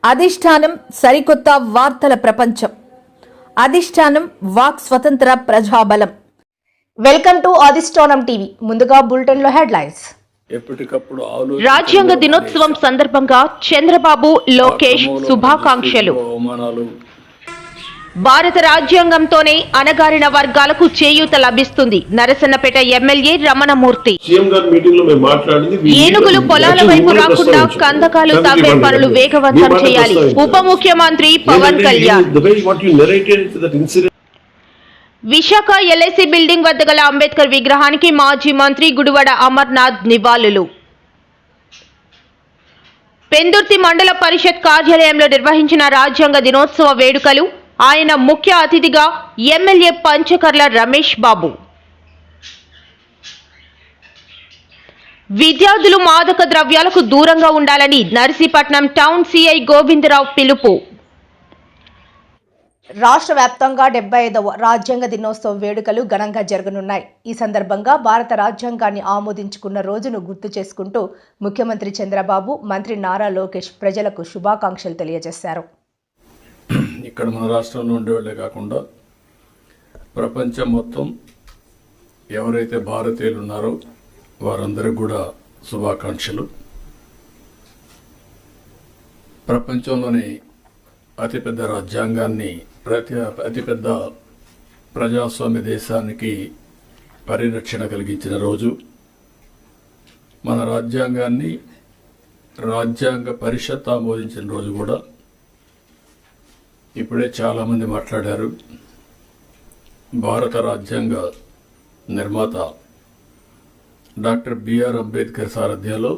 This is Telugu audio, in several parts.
అధిష్టానం సరికొత్త వార్తల ప్రపంచం. అధిష్టానం వాక్ స్వతంత్ర ప్రజాబలం. వెల్కమ్ టు అధిష్టానం టీవీ. ముందుగా బులెటిన్ లో హెడ్లైన్స్. రాజ్యాంగ దినోత్సవం సందర్భంగా చంద్రబాబు, లోకేష్ శుభాకాంక్షలు. భారత రాజ్యాంగంతోనే అణగారిన వర్గాలకు చేయూత లభిస్తుంది. నరసన్నపేట ఎమ్మెల్యే రమణమూర్తి. ఏనుగులు పొలాల వైపు రాకుండా కందకాలు తవ్వే పనులు వేగవంతం చేయాలి. ఉప ముఖ్యమంత్రి పవన్ కళ్యాణ్. విశాఖ ఎల్ఐసి బిల్డింగ్ వద్ద గల అంబేద్కర్ విగ్రహానికి మాజీ మంత్రి గుడివాడ అమర్నాథ్ నివాళులు. పెందుర్తి మండల పరిషత్ కార్యాలయంలో నిర్వహించిన రాజ్యాంగ దినోత్సవ వేడుకలు. ఆయన ముఖ్య అతిథిగా ఎమ్మెల్యే పంచకర్ల రమేష్ బాబు. విద్యార్థులు మాదక ద్రవ్యాలకు దూరంగా ఉండాలని నర్సీపట్నం టౌన్ సిఐ గోవిందరావు పిలుపు. రాష్ట్ర వ్యాప్తంగా 75వ రాజ్యాంగ దినోత్సవ వేడుకలు ఘనంగా జరగనున్నాయి. ఈ సందర్భంగా భారత రాజ్యాంగాన్ని ఆమోదించుకున్న రోజును గుర్తు చేసుకుంటూ ముఖ్యమంత్రి చంద్రబాబు, మంత్రి నారా లోకేష్ ప్రజలకు శుభాకాంక్షలు తెలియజేశారు. ఇక్కడ మన రాష్ట్రంలో ఉండేవాళ్ళే కాకుండా ప్రపంచం మొత్తం ఎవరైతే భారతీయులు ఉన్నారో వారందరికీ కూడా శుభాకాంక్షలు. ప్రపంచంలోని అతిపెద్ద రాజ్యాంగాన్ని, అతిపెద్ద ప్రజాస్వామ్య దేశానికి పరిరక్షణ కలిగించిన రోజు. మన రాజ్యాంగాన్ని రాజ్యాంగ పరిషత్ ఆమోదించిన రోజు కూడా. ఇప్పుడే చాలామంది మాట్లాడారు. భారత రాజ్యాంగ నిర్మాత డాక్టర్ బిఆర్ అంబేద్కర్ సారథ్యంలో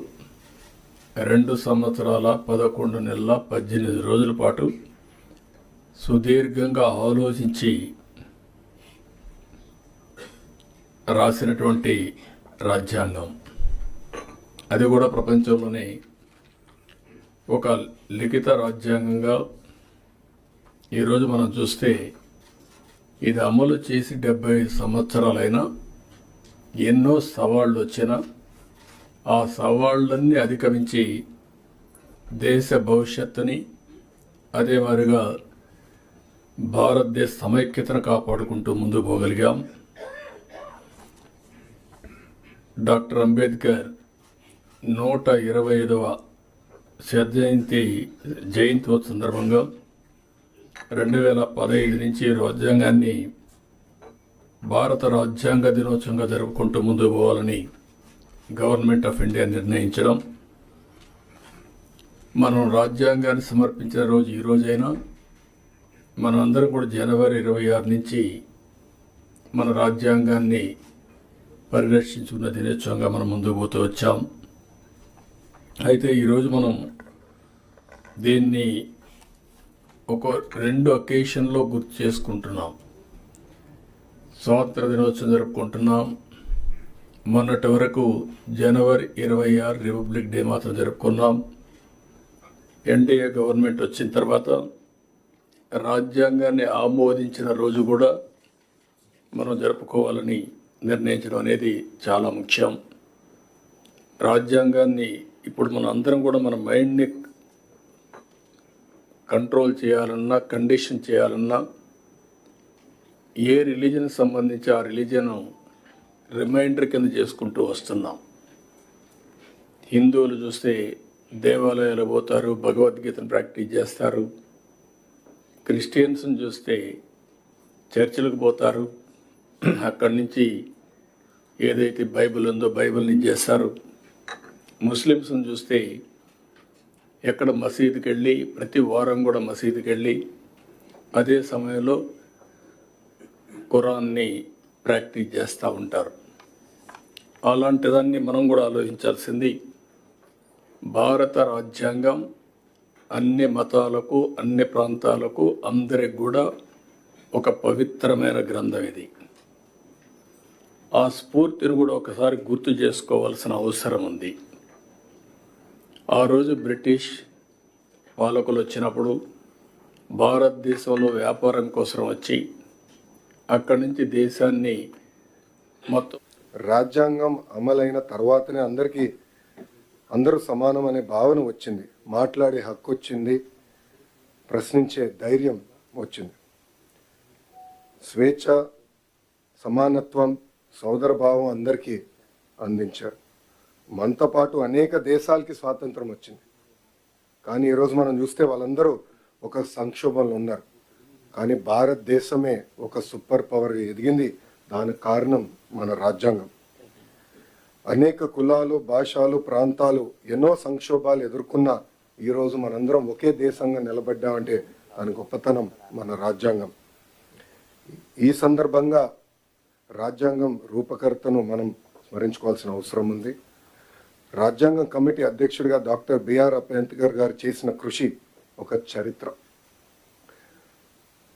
2 సంవత్సరాల 11 నెలల 18 రోజుల పాటు సుదీర్ఘంగా ఆలోచించి రాసినటువంటి రాజ్యాంగం. అది కూడా ప్రపంచంలోనే ఒక లిఖిత రాజ్యాంగంగా ఈరోజు మనం చూస్తే ఇది అమలు చేసి 75 సంవత్సరాలైనా ఎన్నో సవాళ్లు వచ్చినా ఆ సవాళ్లన్నీ అధిగమించి దేశ భవిష్యత్తుని, అదే మాదిరిగా భారతదేశ సమైక్యతను కాపాడుకుంటూ ముందుకు పోగలిగాం. డాక్టర్ అంబేద్కర్ 125వ జయంతి సందర్భంగా 2015 నుంచి రాజ్యాంగాన్ని భారత రాజ్యాంగ దినోత్సవంగా జరుపుకుంటూ ముందుకు పోవాలని గవర్నమెంట్ ఆఫ్ ఇండియా నిర్ణయించడం. మనం రాజ్యాంగాన్ని సమర్పించిన రోజు ఈ రోజైనా మనం అందరం కూడా జనవరి 26 నుంచి మన రాజ్యాంగాన్ని పరిరక్షించుకున్న దినోత్సవంగా మనం ముందుకు పోతూ వచ్చాం. అయితే ఈరోజు మనం దీన్ని ఒక 2 అకేషన్లో గుర్తు చేసుకుంటున్నాం. స్వాతంత్ర దినోత్సవం జరుపుకుంటున్నాం. మొన్నటి వరకు జనవరి 26 రిపబ్లిక్ డే మాత్రం జరుపుకున్నాం. ఎన్డీఏ గవర్నమెంట్ వచ్చిన తర్వాత రాజ్యాంగాన్ని ఆమోదించిన రోజు కూడా మనం జరుపుకోవాలని నిర్ణయించడం అనేది చాలా ముఖ్యం. రాజ్యాంగాన్ని ఇప్పుడు మన అందరం కూడా మన మైండ్ని కంట్రోల్ చేయాలన్నా, కండిషన్ చేయాలన్నా ఏ రిలీజన్ సంబంధించి ఆ రిలీజన్ రిమైండర్ కింద చేసుకుంటూ వస్తున్నాం. హిందువులు చూస్తే దేవాలయాలు పోతారు, భగవద్గీతను ప్రాక్టీస్ చేస్తారు. క్రిస్టియన్స్ని చూస్తే చర్చిలకు పోతారు, అక్కడి నుంచి ఏదైతే బైబిల్ ఉందో బైబిల్ని చేస్తారు. ముస్లిమ్స్ని చూస్తే ఎక్కడ మసీదుకి వెళ్ళి ప్రతి వారం కూడా మసీదుకి వెళ్ళి అదే సమయంలో ఖురాన్ని ప్రాక్టీస్ చేస్తూ ఉంటారు. అలాంటిదాన్ని మనం కూడా ఆలోచించాల్సింది. భారత రాజ్యాంగం అన్ని మతాలకు, అన్ని ప్రాంతాలకు, అందరికి కూడా ఒక పవిత్రమైన గ్రంథం ఇది. ఆ స్ఫూర్తిని కూడా ఒకసారి గుర్తు చేసుకోవాల్సిన అవసరం ఉంది. ఆ రోజు బ్రిటిష్ పాలకులు వచ్చినప్పుడు భారతదేశంలో వ్యాపారం కోసం వచ్చి అక్కడి నుంచి దేశాన్ని మొత్తం రాజ్యాంగం అమలైన తర్వాతనే అందరూ సమానం అనే భావన వచ్చింది. మాట్లాడే హక్కు వచ్చింది, ప్రశ్నించే ధైర్యం వచ్చింది. స్వేచ్ఛ, సమానత్వం, సోదరభావం అందరికీ అందించారు. మనతో పాటు అనేక దేశాలకి స్వాతంత్రం వచ్చింది. కానీ ఈరోజు మనం చూస్తే వాళ్ళందరూ ఒక సంక్షోభంలో ఉన్నారు. కానీ భారతదేశమే ఒక సూపర్ పవర్గా ఎదిగింది. దానికి కారణం మన రాజ్యాంగం. అనేక కులాలు, భాషలు, ప్రాంతాలు ఎన్నో సంక్షోభాలు ఎదుర్కొన్న ఈరోజు మనందరం ఒకే దేశంగా నిలబడ్డామంటే దాని గొప్పతనం మన రాజ్యాంగం. ఈ సందర్భంగా రాజ్యాంగం రూపకర్తను మనం స్మరించుకోవాల్సిన అవసరం ఉంది. రాజ్యాంగం కమిటీ అధ్యక్షుడిగా డాక్టర్ బిఆర్ అంబేద్కర్ గారు చేసిన కృషి ఒక చరిత్ర.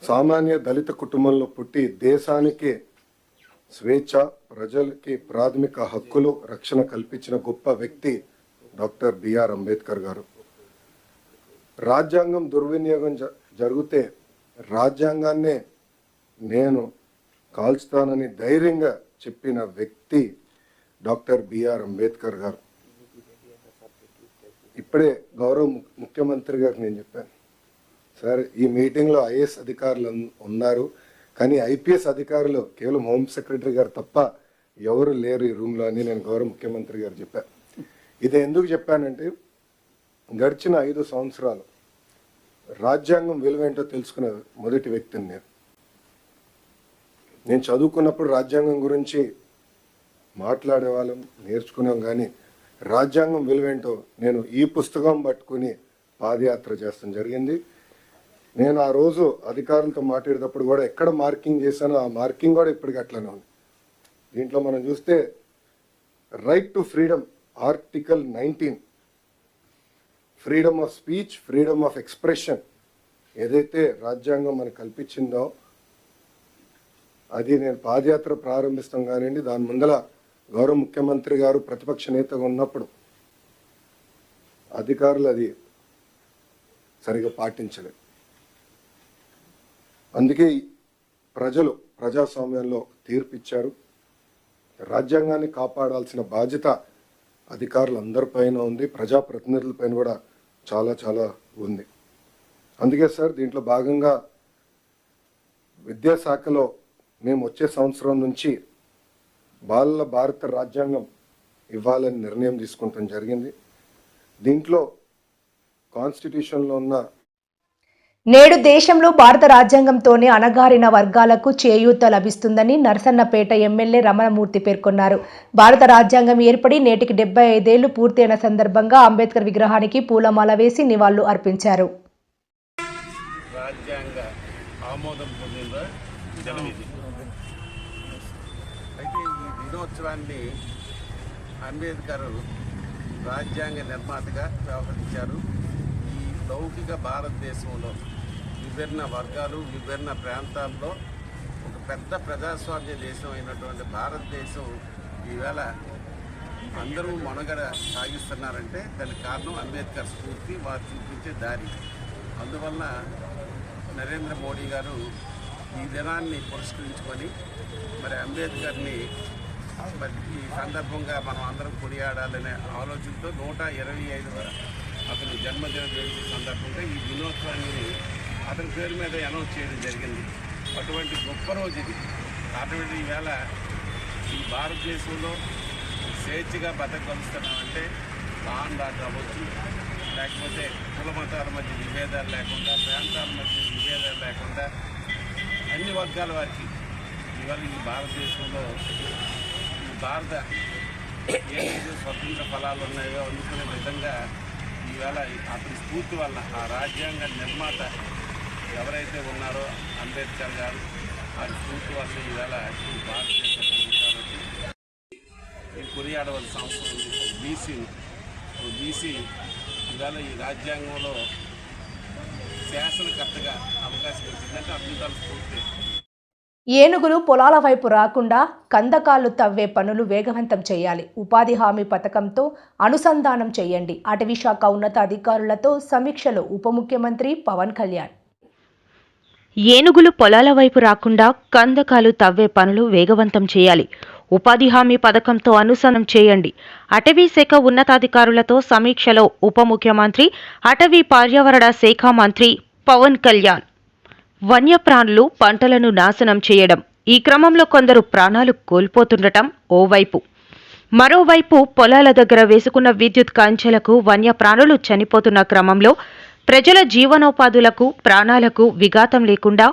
సామాన్య దళిత కుటుంబంలో పుట్టి దేశానికి స్వేచ్ఛ, ప్రజలకి ప్రాథమిక హక్కులు, రక్షణ కల్పించిన గొప్ప వ్యక్తి డాక్టర్ బిఆర్ అంబేద్కర్ గారు. రాజ్యాంగం దుర్వినియోగం జరిగితే రాజ్యాంగాన్నే నేను కాల్చుతానని ధైర్యంగా చెప్పిన వ్యక్తి డాక్టర్ బిఆర్ అంబేద్కర్ గారు. ఇప్పుడే గౌరవ ముఖ్యమంత్రి గారికి నేను చెప్పాను, సార్ ఈ మీటింగ్లో ఐఏఎస్ అధికారులు ఉన్నారు, కానీ ఐపీఎస్ అధికారులు కేవలం హోమ్ సెక్రటరీ గారు తప్ప ఎవరు లేరు ఈ రూమ్లో అని నేను గౌరవ ముఖ్యమంత్రి గారు చెప్పాను. ఇది ఎందుకు చెప్పానంటే గడిచిన 5 సంవత్సరాలు రాజ్యాంగం విలువేంటో తెలుసుకున్న మొదటి వ్యక్తిని నేను చదువుకున్నప్పుడు రాజ్యాంగం గురించి మాట్లాడేవాళ్ళం, నేర్చుకున్నాం. కానీ రాజ్యాంగం విలువేంటో నేను ఈ పుస్తకం పట్టుకుని పాదయాత్ర చేస్తాం జరిగింది. నేను ఆ రోజు అధికారులతో మాట్లాడేటప్పుడు కూడా ఎక్కడ మార్కింగ్ చేశానో ఆ మార్కింగ్ కూడా ఇప్పటికీ అట్లనే ఉంది. దీంట్లో మనం చూస్తే right to freedom, article 19, freedom of speech, freedom of expression ఏదైతే రాజ్యాంగం మనకు కల్పించిందో అది నేను పాదయాత్ర ప్రారంభిస్తాం కానివ్వండి, దాని ముందల గౌరవ ముఖ్యమంత్రి గారు ప్రతిపక్ష నేతగా ఉన్నప్పుడు అధికారులు అది సరిగా పాటించలేదు. అందుకే ప్రజలు ప్రజాస్వామ్యంలో తీర్పిచ్చారు. రాజ్యాంగాన్ని కాపాడాల్సిన బాధ్యత అధికారులందరిపైన ఉంది, ప్రజాప్రతినిధులపైన కూడా చాలా చాలా ఉంది. అందుకే సార్ దీంట్లో భాగంగా విద్యాశాఖలో మేము వచ్చే సంవత్సరం నుంచి బాలల భారత రాజ్యాంగం ఇవ్వాలని నిర్ణయం తీసుకుంటాం జరిగింది. దీంట్లో కాన్స్టిట్యూషన్లో ఉన్న నేడు దేశంలో భారత రాజ్యాంగంతోనే అణగారిన వర్గాలకు చేయూత లభిస్తుందని నరసన్నపేట ఎమ్మెల్యే రమణమూర్తి పేర్కొన్నారు. భారత రాజ్యాంగం ఏర్పడి నేటికి 75 ఏళ్లు పూర్తయిన సందర్భంగా అంబేద్కర్ విగ్రహానికి పూలమాల వేసి నివాళులు అర్పించారు. రాజ్యాంగ ఆమోదం పొందిన దినం ఇది. అయితే ఈ దినోత్సవాన్ని అంబేద్కర్ రాజ్యాంగ నిర్మాతగా వ్యవహరించారు. ఈ లౌకిక భారతదేశంలో విభిన్న వర్గాలు, విభిన్న ప్రాంతాల్లో ఒక పెద్ద ప్రజాస్వామ్య దేశం అయినటువంటి భారతదేశం ఈవేళ అందరూ మనుగడ సాగిస్తున్నారంటే దానికి కారణం అంబేద్కర్ స్ఫూర్తి, వారు చూపించే దారి. అందువల్ల నరేంద్ర మోడీ గారు ఈ దినాన్ని పురస్కరించుకొని మరి అంబేద్కర్ని మరి ఈ సందర్భంగా మనం అందరం కొనియాడాలనే ఆలోచనతో 125వ అతని జన్మదిన వేడుక సందర్భంగా ఈ దినోత్సవాన్ని అతని పేరు మీద అనౌన్స్ చేయడం జరిగింది. అటువంటి గొప్ప రోజు ఇది. అటువంటి ఈవేళ ఈ భారతదేశంలో స్వేచ్ఛగా బతకగలుస్తున్నామంటే లాండ్ ఆర్డర్ అవ్వచ్చు, లేకపోతే కుల మతాల మధ్య విభేదాలు లేకుండా, ప్రాంతాల మధ్య విభేదాలు లేకుండా అన్ని వర్గాల వారికి ఇవాళ ఈ భారతదేశంలో ఈ భారత ఏదైతే స్వతంత్ర ఫలాలు ఉన్నాయో అందుకునే విధంగా ఈవేళ అతని స్ఫూర్తి వల్ల ఆ రాజ్యాంగ నిర్మాత ఎవరైతే ఉన్నారో అంబేద్కర్ గారు ఆ స్ఫూర్తి వల్ల ఈవేళ ఈ భారతదేశం ఉంది. కాబట్టి ఈ కొనియాడవలసిన అవసరం ఉంది. బీసీ ఈవేళ ఈ రాజ్యాంగంలో శాసనకర్తగా అవకాశం వచ్చిందంటే అద్భుతాలు స్ఫూర్తి. ఏనుగులు పొలాల వైపు రాకుండా కందకాలు తవ్వే పనులు వేగవంతం చేయాలి. ఉపాధి హామీ పథకంతో అనుసంధానం చేయండి. అటవీ శాఖ ఉన్నతాధికారులతో సమీక్షలో ఉప ముఖ్యమంత్రి పవన్ కళ్యాణ్. ఏనుగులు పొలాల వైపు రాకుండా కందకాలు తవ్వే పనులు వేగవంతం చేయాలి. ఉపాధి హామీ పథకంతో అనుసంధానం చేయండి. అటవీ శాఖ ఉన్నతాధికారులతో సమీక్షలో ఉప ముఖ్యమంత్రి, అటవీ పర్యావరణ శాఖ మంత్రి పవన్ కళ్యాణ్. వన్యప్రాణులు పంటలను నాశనం చేయడం, ఈ క్రమంలో కొందరు ప్రాణాలు కోల్పోతుండటం ఓవైపు. మరోవైపు పొలాల దగ్గర వేసుకున్న విద్యుత్ కంచెలకు వన్యప్రాణులు చనిపోతున్న క్రమంలో ప్రజల జీవనోపాధులకు, ప్రాణాలకు విఘాతం లేకుండా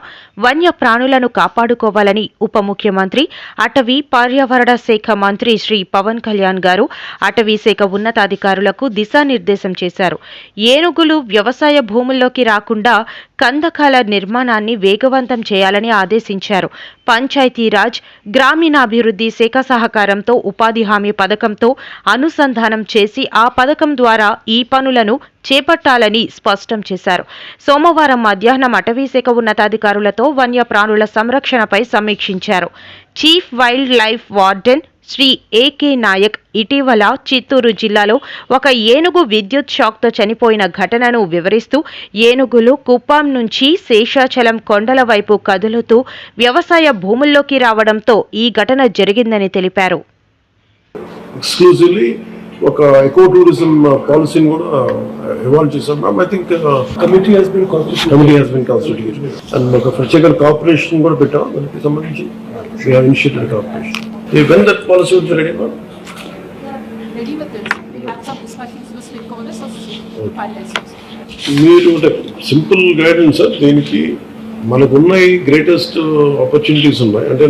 వన్యప్రాణులను కాపాడుకోవాలని ఉప ముఖ్యమంత్రి, అటవీ పర్యావరణ శాఖ మంత్రి శ్రీ పవన్ కళ్యాణ్ గారు అటవీ శాఖ ఉన్నతాధికారులకు దిశానిర్దేశం చేశారు. ఏనుగులు వ్యవసాయ భూముల్లోకి రాకుండా కందకాల నిర్మాణాన్ని వేగవంతం చేయాలని ఆదేశించారు. పంచాయతీరాజ్, గ్రామీణాభివృద్ధి శాఖ సహకారంతో ఉపాధి హామీ పథకంతో అనుసంధానం చేసి ఆ పథకం ద్వారా ఈ పనులను చేపట్టాలని స్పష్టం చేశారు. సోమవారం మధ్యాహ్నం అటవీశాఖ ఉన్నతాధికారులతో వన్యప్రాణుల సంరక్షణపై సమీక్షించారు. Chief wildlife warden Shri AK Nayak ఇటీవల చిత్తూరు జిల్లాలో ఒక ఏనుగు విద్యుత్ షాక్తో చనిపోయిన ఘటనను వివరిస్తూ, ఏనుగులు కుప్పం నుంచి శేషాచలం కొండల వైపు కదులుతూ వ్యవసాయ భూముల్లోకి రావడంతో ఈ ఘటన జరిగిందని తెలిపారు. ఎక్స్క్లూజివ్లీ ఒక ఎకో టూరిజం పాలసీని కూడా ఇవాల్వ్ చేశాం ma'am. I think committee has been constituted and ఒక ప్రత్యేక కార్పొరేషన్ కూడా పెట్టాం. దానికి సంబంధించి we have initiated corporation. When that policy will be ready, ma'am? Ready with this. We have some discussions with stakeholders of finalizing. మీరు సింపుల్ గైడెన్స్ సార్. దీనికి మనకున్న గ్రేటెస్ట్ ఆపర్చునిటీస్ ఉన్నాయి. అంటే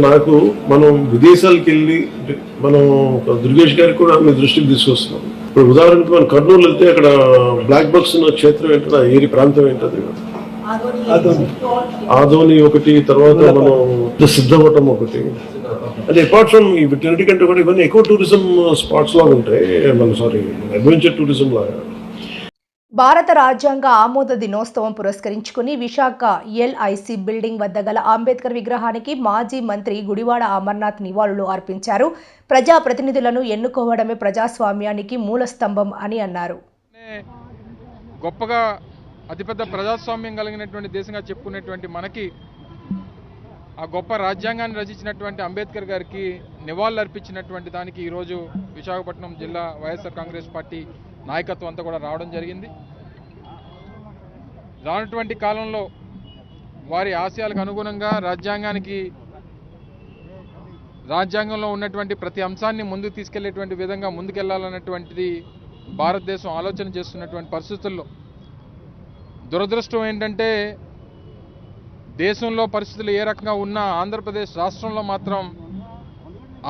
మనం విదేశాలకు వెళ్ళి మనం దుర్గేష్ గారికి కూడా మీ దృష్టికి తీసుకొస్తున్నాం. ఇప్పుడు ఉదాహరణకు మనం కర్నూలు వెళ్తే అక్కడ బ్లాక్ బాక్స్ ఉన్న క్షేత్రం ఏంటంటే ఏరి ప్రాంతం ఏంటది, ఆదోని ఒకటి, తర్వాత మనం సిద్ధవటం ఒకటి. అంటే అపార్ట్ ఫ్రమ్ వీటన్నిటికంటే కూడా ఇవన్నీ ఎకో టూరిజం స్పాట్స్ లాగా ఉంటాయి, అడ్వెంచర్ టూరిజం లాగా. భారత రాజ్యాంగ ఆమోద దినోత్సవం పురస్కరించుకుని విశాఖ ఎల్ఐసి బిల్డింగ్ వద్ద గల అంబేద్కర్ విగ్రహానికి మాజీ మంత్రి గుడివాడ అమర్నాథ్ నివాళులు అర్పించారు. ప్రజాప్రతినిధులను ఎన్నుకోవడమే ప్రజాస్వామ్యానికి మూలస్తంభం అని అన్నారు. గొప్పగా అతిపెద్ద ప్రజాస్వామ్యం కలిగినటువంటి దేశంగా చెప్పుకునేటువంటి మనకి ఆ గొప్ప రాజ్యాంగాన్ని రచించినటువంటి అంబేద్కర్ గారికి నివాళులు అర్పించినటువంటి దానికి ఈరోజు విశాఖపట్నం జిల్లా వైఎస్ఆర్ కాంగ్రెస్ పార్టీ నాయకత్వం అంతా కూడా రావడం జరిగింది. రానటువంటి కాలంలో వారి ఆశయాలకు అనుగుణంగా రాజ్యాంగంలో ఉన్నటువంటి ప్రతి అంశాన్ని ముందుకు తీసుకెళ్లేటువంటి విధంగా ముందుకెళ్లాలన్నటువంటిది భారతదేశం ఆలోచన చేస్తున్నటువంటి పరిస్థితుల్లో దురదృష్టం ఏంటంటే, దేశంలో పరిస్థితులు ఏ రకంగా ఉన్నా ఆంధ్రప్రదేశ్ రాష్ట్రంలో మాత్రం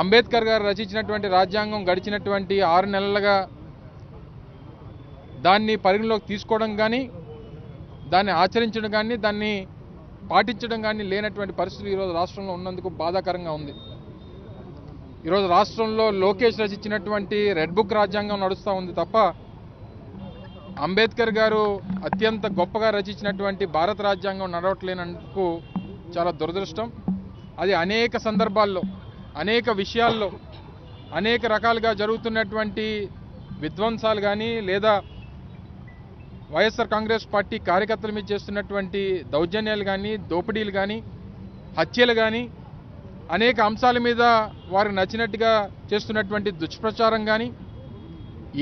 అంబేద్కర్ గారు రచించినటువంటి రాజ్యాంగం గడిచినటువంటి 6 నెలలుగా దాన్ని పరిగణలోకి తీసుకోవడం కానీ, దాన్ని ఆచరించడం కానీ, దాన్ని పాటించడం కానీ లేనటువంటి పరిస్థితులు ఈరోజు రాష్ట్రంలో ఉన్నందుకు బాధాకరంగా ఉంది. ఈరోజు రాష్ట్రంలో లోకేష్ రచించినటువంటి రెడ్ బుక్ రాజ్యాంగం నడుస్తూ ఉంది తప్ప అంబేద్కర్ గారు అత్యంత గొప్పగా రచించినటువంటి భారత రాజ్యాంగం నడవట్లేనందుకు చాలా దురదృష్టం. అది అనేక సందర్భాల్లో, అనేక విషయాల్లో, అనేక రకాలుగా జరుగుతున్నటువంటి విధ్వంసాలు కానీ, లేదా వైఎస్ఆర్ కాంగ్రెస్ పార్టీ కార్యకర్తల మీద చేస్తున్నటువంటి దౌర్జన్యాలు కానీ, దోపిడీలు కానీ, హత్యలు కానీ, అనేక అంశాల మీద వారికి నచ్చినట్టుగా చేస్తున్నటువంటి దుష్ప్రచారం కానీ,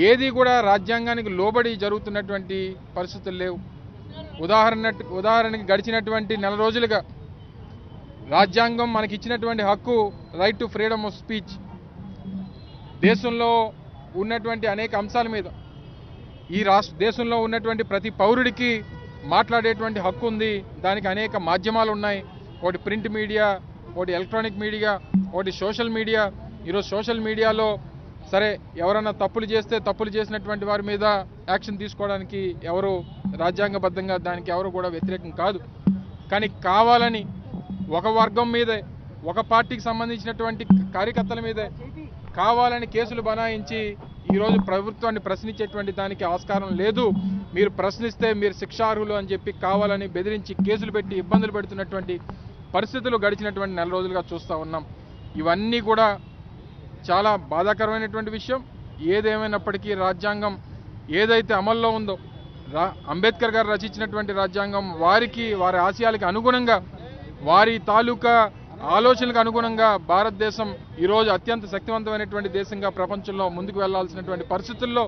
ఏది కూడా రాజ్యాంగానికి లోబడి జరుగుతున్నటువంటి పరిస్థితులు లేవు. ఉదాహరణకి గడిచినటువంటి 4 రోజులుగా రాజ్యాంగం మనకి ఇచ్చినటువంటి హక్కు, right to freedom of speech, దేశంలో ఉన్నటువంటి అనేక అంశాల మీద దేశంలో ఉన్నటువంటి ప్రతి పౌరుడికి మాట్లాడేటువంటి హక్కు ఉంది. దానికి అనేక మాధ్యమాలు ఉన్నాయి. ఒకటి ప్రింట్ మీడియా, ఒకటి ఎలక్ట్రానిక్ మీడియా, ఒకటి సోషల్ మీడియా. ఈరోజు సోషల్ మీడియాలో సరే ఎవరైనా తప్పులు చేస్తే తప్పులు చేసినటువంటి వారి మీద యాక్షన్ తీసుకోవడానికి ఎవరు రాజ్యాంగబద్ధంగా దానికి ఎవరు కూడా వ్యతిరేకం కాదు. కానీ కావాలని ఒక వర్గం మీదే, ఒక పార్టీకి సంబంధించినటువంటి కార్యకర్తల మీదే కావాలని కేసులు బనాయించి ఈరోజు ప్రభుత్వాన్ని ప్రశ్నించేటువంటి దానికి ఆస్కారం లేదు. మీరు ప్రశ్నిస్తే మీరు శిక్షార్హులు అని చెప్పి కావాలని బెదిరించి కేసులు పెట్టి ఇబ్బందులు పెడుతున్నటువంటి పరిస్థితులు గడిచినటువంటి 4 రోజులుగా చూస్తూ ఉన్నాం. ఇవన్నీ కూడా చాలా బాధాకరమైనటువంటి విషయం. ఏదేమైనప్పటికీ రాజ్యాంగం ఏదైతే అమల్లో ఉందో, అంబేద్కర్ గారు రచించినటువంటి రాజ్యాంగం వారి ఆశయాలకు అనుగుణంగా, వారి తాలూకా ఆలోచనలకు అనుగుణంగా భారతదేశం ఈరోజు అత్యంత శక్తివంతమైనటువంటి దేశంగా ప్రపంచంలో ముందుకు వెళ్లాల్సినటువంటి పరిస్థితుల్లో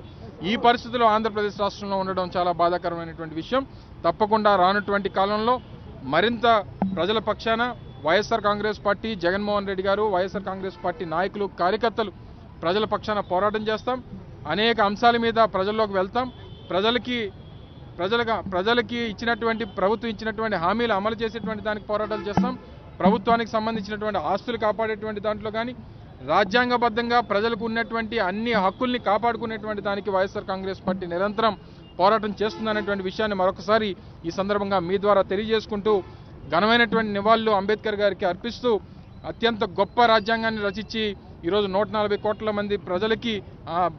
ఈ పరిస్థితిలో ఆంధ్రప్రదేశ్ రాష్ట్రంలో ఉండడం చాలా బాధాకరమైనటువంటి విషయం. తప్పకుండా రానటువంటి కాలంలో మరింత ప్రజల పక్షాన వైఎస్ఆర్ కాంగ్రెస్ పార్టీ, జగన్మోహన్ రెడ్డి గారు, వైఎస్ఆర్ కాంగ్రెస్ పార్టీ నాయకులు, కార్యకర్తలు ప్రజల పక్షాన పోరాటం చేస్తాం. అనేక అంశాల మీద ప్రజల్లోకి వెళ్తాం. ప్రజలకి ఇచ్చినటువంటి ప్రభుత్వం ఇచ్చినటువంటి హామీలు అమలు చేసేటువంటి దానికి పోరాటాలు చేస్తాం. ప్రభుత్వానికి సంబంధించినటువంటి ఆస్తులు కాపాడేటువంటి దాంట్లో కానీ, రాజ్యాంగబద్ధంగా ప్రజలకు ఉన్నటువంటి అన్ని హక్కుల్ని కాపాడుకునేటువంటి దానికి వైఎస్ఆర్ కాంగ్రెస్ పార్టీ నిరంతరం పోరాటం చేస్తుందనేటువంటి విషయాన్ని మరొకసారి ఈ సందర్భంగా మీ ద్వారా తెలియజేసుకుంటూ, ఘనమైనటువంటి నివాళులు అంబేద్కర్ గారికి అర్పిస్తూ, అత్యంత గొప్ప రాజ్యాంగాన్ని రచించి ఈరోజు 140 కోట్ల మంది ప్రజలకి,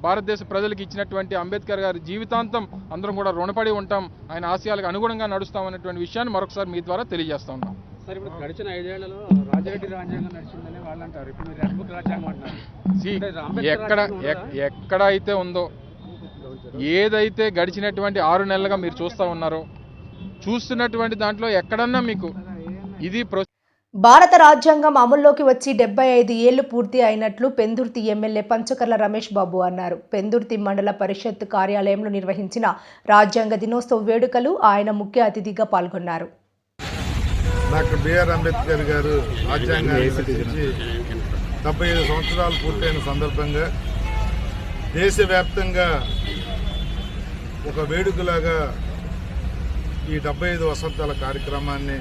భారతదేశ ప్రజలకి ఇచ్చినటువంటి అంబేద్కర్ గారి జీవితాంతం అందరం కూడా రుణపడి ఉంటాం. ఆయన ఆశయాలకు అనుగుణంగా నడుస్తామనేటువంటి విషయాన్ని మరొకసారి మీ ద్వారా తెలియజేస్తా ఉన్నాం. సార్, ఇప్పుడు గడిచిన 5 ఏళ్లలో రాజారెడ్డి రాజ్యాంగం నడిచిందని వాళ్ళు అంటారు. ఇప్పుడు మీరు రెడ్ బుక్ రాజ్యాంగం అంటున్నారు. ఎక్కడైతే ఉందో, ఏదైతే గడిచినటువంటి 6 నెలలుగా మీరు చూస్తూ ఉన్నారో, చూస్తున్నటువంటి దాంట్లో ఎక్కడన్నా మీకు ఇది భారత రాజ్యాంగం అమల్లోకి వచ్చి 75 ఏళ్లు పూర్తి అయినట్లు పెందుర్తి ఎమ్మెల్యే పంచకర్ల రమేష్ బాబు అన్నారు. పెందుర్తి మండల పరిషత్ కార్యాలయంలో నిర్వహించిన రాజ్యాంగ దినోత్సవ వేడుకలు ఆయన ముఖ్య అతిథిగా పాల్గొన్నారు. డాక్టర్ బిఆర్ అంబేద్కర్ గారు రాజ్యాంగాన్ని రచించి 75 సంవత్సరాలు పూర్తయిన సందర్భంగా దేశవ్యాప్తంగా ఒక వేడుకలాగా ఈ 75 వసంతాల కార్యక్రమాన్ని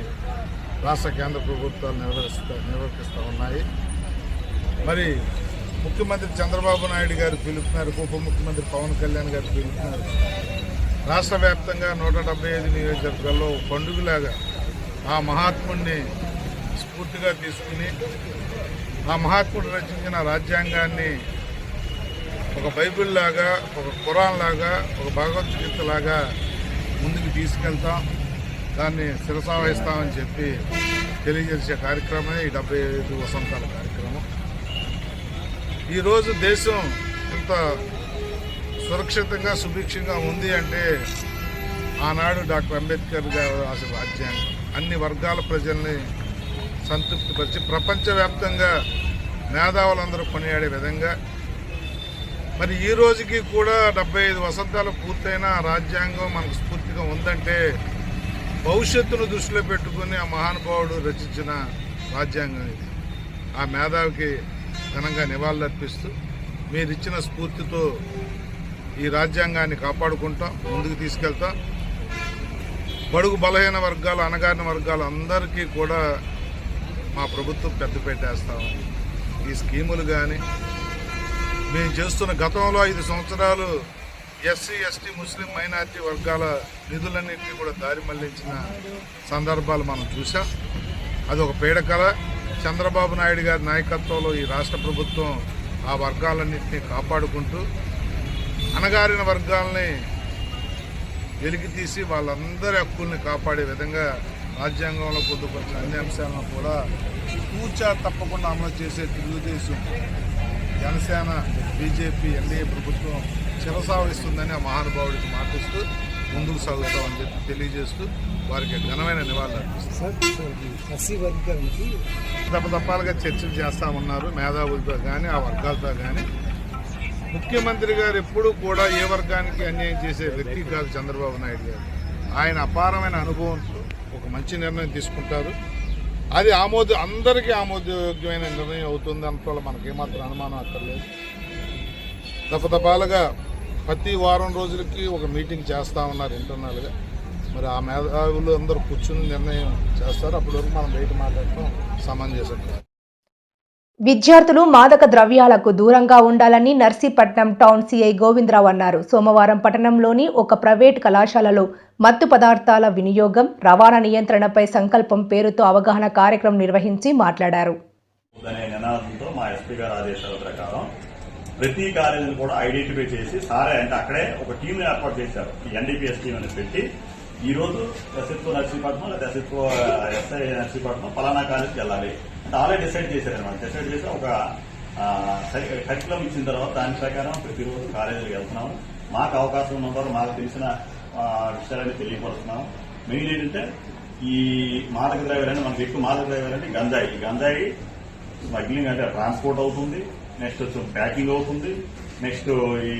రాష్ట్ర కేంద్ర ప్రభుత్వాలు నిర్వర్తిస్తూ ఉన్నాయి. మరి ముఖ్యమంత్రి చంద్రబాబు నాయుడు గారు పిలుపుతున్నారు, ఉప ముఖ్యమంత్రి పవన్ కళ్యాణ్ గారు పిలుపుతున్నారు. రాష్ట్ర వ్యాప్తంగా 175 నియోజకవర్గాల్లో పండుగలాగా ఆ మహాత్ముడిని స్ఫూర్తిగా తీసుకుని, ఆ మహాత్ముడు రచించిన రాజ్యాంగాన్ని ఒక బైబిల్ లాగా, ఒక ఖురాన్ లాగా, ఒక భగవద్గీత లాగా ముందుకు తీసుకెళ్తాం, దాన్ని శిరసావహిస్తామని చెప్పి తెలియజేసే కార్యక్రమమే ఈ 75 వసంతాల కార్యక్రమం. ఈరోజు దేశం ఇంత సురక్షితంగా, సుభిక్షంగా ఉంది అంటే ఆనాడు డాక్టర్ అంబేద్కర్ గారు రాసిన రాజ్యాంగం అన్ని వర్గాల ప్రజల్ని సంతృప్తిపరిచి ప్రపంచవ్యాప్తంగా మేధావులందరూ కొనియాడే విధంగా, మరి ఈ రోజుకి కూడా 75 వసంతాలు పూర్తయిన రాజ్యాంగం మనకు స్ఫూర్తిగా ఉందంటే భవిష్యత్తును దృష్టిలో పెట్టుకుని ఆ మహానుభావుడు రచించిన రాజ్యాంగం ఇది. ఆ మేధావికి ఘనంగా నివాళులర్పిస్తూ మీరిచ్చిన స్ఫూర్తితో ఈ రాజ్యాంగాన్ని కాపాడుకుంటాం, ముందుకు తీసుకెళ్తాం. బడుగు బలహీన వర్గాలు, అణగారిన వర్గాలు అందరికీ కూడా మా ప్రభుత్వం పెద్దపీట వేస్తాము. ఈ స్కీములు కానీ మేము చేస్తున్న గతంలో 5 సంవత్సరాలు ఎస్సీ, ఎస్టీ, ముస్లిం, మైనారిటీ వర్గాల నిధులన్నింటినీ కూడా దారి మళ్లించిన సందర్భాలు మనం చూసాం. అది ఒక పీడకల. చంద్రబాబు నాయుడు గారి నాయకత్వంలో ఈ రాష్ట్ర ప్రభుత్వం ఆ వర్గాలన్నింటినీ కాపాడుకుంటూ అణగారిన వర్గాలని వెలికితీసి వాళ్ళందరి హక్కుల్ని కాపాడే విధంగా రాజ్యాంగంలో పొందుపరిచిన అన్ని అంశాలను కూడా తూచా తప్పకుండా అమలు చేసే తెలుగుదేశం, జనసేన, బీజేపీ, ఎన్డీఏ ప్రభుత్వం శిరసావహిస్తుందని ఆ మహానుభావుడికి మాటిస్తూ ముందుకు సాగుతామని చెప్పి తెలియజేస్తూ వారికి ఘనమైన నివాళులు అర్పిస్తారు. దప్పదప్పాలుగా చర్చలు చేస్తామన్నారు మేధావులతో కానీ, ఆ వర్గాలతో కానీ. ముఖ్యమంత్రి గారు ఎప్పుడూ కూడా ఏ వర్గానికి అన్యాయం చేసే వ్యక్తి కాదు చంద్రబాబు నాయుడు గారు. ఆయన అపారమైన అనుభవంతో ఒక మంచి నిర్ణయం తీసుకుంటారు. అది అందరికీ ఆమోదయోగ్యమైన నిర్ణయం అవుతుంది అంతలో మనకేమాత్రం అనుమానం అక్కర్లేదు. దఫదఫాలుగా ప్రతి వారం రోజులకి ఒక మీటింగ్ చేస్తా ఉన్నారు ఇంటర్నల్గా. మరి ఆ మేధావులు అందరూ కూర్చుని నిర్ణయం చేస్తారు. అప్పటి వరకు మనం బయట మాట్లాడటం సమంజసం. విద్యార్థులు మాదక ద్రవ్యాలకు దూరంగా ఉండాలని నర్సీపట్నం టౌన్ సీఐ గోవిందరావు అన్నారు. సోమవారం పట్టణంలోని ఒక ప్రైవేట్ కళాశాలలో మత్తు పదార్థాల వినియోగం, రవాణా నియంత్రణపై సంకల్పం పేరుతో అవగాహన కార్యక్రమం నిర్వహించి మాట్లాడారు. ప్రతి కాలేజీని కూడా ఐడెంటిఫై చేసి సారే అంటే అక్కడే ఒక టీంని ఏర్పాటు చేశారు. ఈ ఎన్డీపీఎస్ టీం అని పెట్టి ఈ రోజు ఎస్ఎస్ఓ నర్సీపట్నం లేదా ఎస్ఎస్ఓ ఎస్ఐ నర్సీపట్నం పలానా కాలేజీకి వెళ్ళాలి అంటే ఆల్రెడీ డిసైడ్ చేశారనమాట. డిసైడ్ చేసి ఒక కరికులం ఇచ్చిన తర్వాత దాని ప్రకారం ప్రతిరోజు కాలేజీకి వెళ్తున్నాము. మాకు అవకాశం ఉన్నంత మాకు తెలిసిన విషయాలని తెలియపరుస్తున్నాము. మెయిన్ ఏంటంటే ఈ మాదక ద్రవ్యాలని మనకి ఎక్కువ మాదక ద్రవ్యాలంటే గంజాయి స్మగ్లింగ్ అంటే ట్రాన్స్పోర్ట్ అవుతుంది, నెక్స్ట్ వచ్చి ప్యాకింగ్ అవుతుంది, నెక్స్ట్ ఈ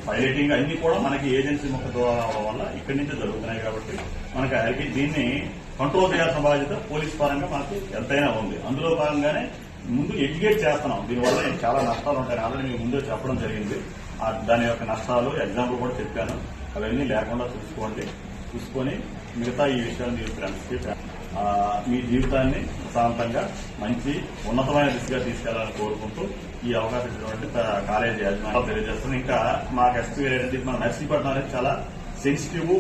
పైలటింగ్ అన్ని కూడా మనకి ఏజెన్సీ ముఖ ద్వారా అవడం వల్ల ఇక్కడి నుంచే జరుగుతున్నాయి కాబట్టి మనకి దీన్ని కంట్రోల్ చేయాల్సిన బాధ్యత పోలీస్ పరంగా మనకు ఎంతైనా ఉంది. అందులో భాగంగానే ముందు ఎడ్యుకేట్ చేస్తున్నాం. దీనివల్ల చాలా నష్టాలు ఉంటాయి. ఆల్రెడీ మీకు ముందే చెప్పడం జరిగింది. దాని యొక్క నష్టాలు ఎగ్జాంపుల్ కూడా చెప్పాను. అవన్నీ లేకుండా చూసుకొని మిగతా ఈ విషయాన్ని మీరు ఫ్రెండ్స్కి మీ జీవితాన్ని ప్రశాంతంగా మంచి ఉన్నతమైన దిశగా తీసుకెళ్లాలని కోరుకుంటూ ఈ అవకాశం ఇచ్చినటువంటి కాలేజీ యాజమాన్యం తెలియజేస్తున్నాం. ఇంకా మాకు ఎక్స్పీరియన్స్ మన నర్సీపట్నం అనేది చాలా సెన్సిటివ్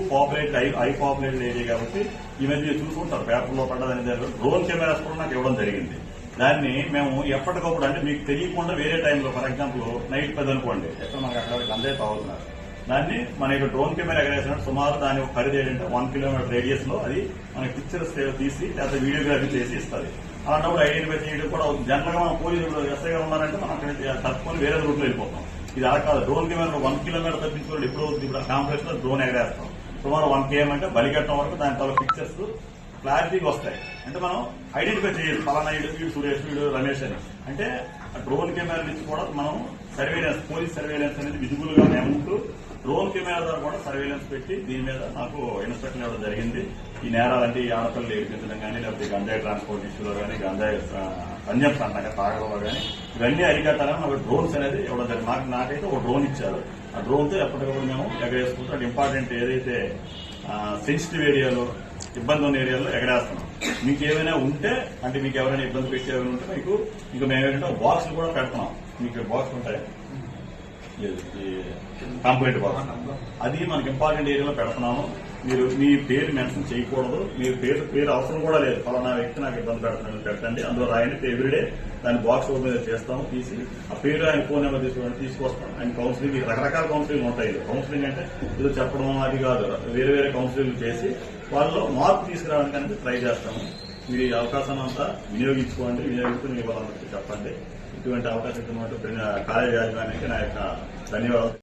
హై పాపులేటెడ్ ఏరియా కాబట్టి ఈ మధ్య చూసుకుంటారు పేపర్లో పడ్డదని డ్రోన్ కెమెరాస్ కూడా నాకు ఇవ్వడం జరిగింది. దాన్ని మేము ఎప్పటికప్పుడు అంటే మీకు తెలియకుండా వేరే టైంలో ఫర్ ఎగ్జాంపుల్ నైట్ 10 అనుకోండి ఎక్కడ మనకి అక్కడ గంజాయి తాగుతున్నారు. దాన్ని మన యొక్క డ్రోన్ కెమెరా ఎగరేసినట్టు సుమారు దాని ఖరీదు ఏంటంటే 1 కిలోమీటర్ రేడియస్ లో అది మనకి పిక్చర్స్ తీసి లేదా వీడియోగ్రఫీ చేసి ఇస్తుంది. అలాంటప్పుడు ఐడెంటిఫై చేయడం కూడా జనరల్ గా మన పోలీసులు ఎస్ఐగా ఉన్నారంటే మనం అక్కడ తప్పుకొని వేరే రూట్లో వెళ్ళిపోతాం. ఇది అలా కాదు. డ్రోన్ కెమెరా 1 కిలోమీటర్ తప్పించుకోవడం ఎప్పుడు అవుతుంది. ఇప్పుడు కాంప్లెక్స్ లో డ్రోన్ ఎగరేస్తాం. సుమారు 1 km అంటే బలిగట్టం వరకు దాని తాలూ పిక్చర్స్ క్లారిటీగా వస్తాయి. అంటే మనం ఐడెంటిఫై చేయాలి ఫలానా వీడు సురేష్ వీడు రమేష్ అని. అంటే డ్రోన్ కెమెరా నుంచి కూడా మనం సర్వేలెన్స్ పోలీస్ సర్వేలెన్స్ అనేది విజిబుల్ గా ఉంటూ డ్రోన్ కెమెరా ద్వారా కూడా సర్వేలెన్స్ పెట్టి దీని మీద నాకు ఇన్స్ట్రక్షన్ ఇవ్వడం జరిగింది. ఈ నేరాలంటే ఈ ఆడపిల్లలు ఏడిపించడం కానీ లేకపోతే గంజాయి ట్రాన్స్పోర్ట్ ఇష్యూలో కానీ గంజాయి కన్జంప్షన్ అంటాక తాగడంలో కానీ ఇవన్నీ అరికట్టాలని నాకు డ్రోన్స్ అనేది ఇవ్వడం జరిగింది. నాకైతే ఒక డ్రోన్ ఇచ్చారు. ఆ డ్రోన్తో ఎప్పటికప్పుడు మేము ఎగరేసుకుంటూ అది ఇంపార్టెంట్ ఏదైతే సెన్సిటివ్ ఏరియాలో ఇబ్బంది ఉన్న ఏరియాలో ఎగరేస్తున్నాం. మీకు ఏమైనా ఉంటే అంటే మీకు ఎవరైనా ఇబ్బంది పెట్టే ఏమైనా ఉంటే మీకు మేము ఏంటంటే బాక్స్లు కూడా పెడుతున్నాం. మీకు బాక్స్ ఉంటాయి కంప్లైంట్ బాక్స్ అది మనకి ఇంపార్టెంట్ ఏరియాలో పెడుతున్నాము. మీరు మీ పేరు మెన్షన్ చేయకూడదు. మీరు పేరు అవసరం కూడా లేదు. ఫలానా వ్యక్తి నాకు ఇబ్బంది పెడుతున్నాను పెట్టండి. అందులో రాయండి. ఎవ్రీడే దాని బాక్స్ మీద చేస్తాము. తీసి ఆ పేరు ఆయన ఫోన్ నెంబర్ తీసుకొస్తాం. ఆయన కౌన్సిలింగ్ రకరకాల కౌన్సిలింగ్ ఉంటాయి. కౌన్సిలింగ్ అంటే ఏదో చెప్పడం అది కాదు. వేరే కౌన్సిలింగ్ చేసి వాళ్ళలో మార్పు తీసుకురావడానికి అనేది ట్రై చేస్తాము. మీరు ఈ అవకాశాన్ని అంతా వినియోగించుకోండి. వినియోగిస్తూ మీ వాళ్ళందరికీ చెప్పండి. ఇటువంటి అవకాశం ఇచ్చినట్టు కాలేజీ యాజమాన్యానికి నా యొక్క ధన్యవాదాలు.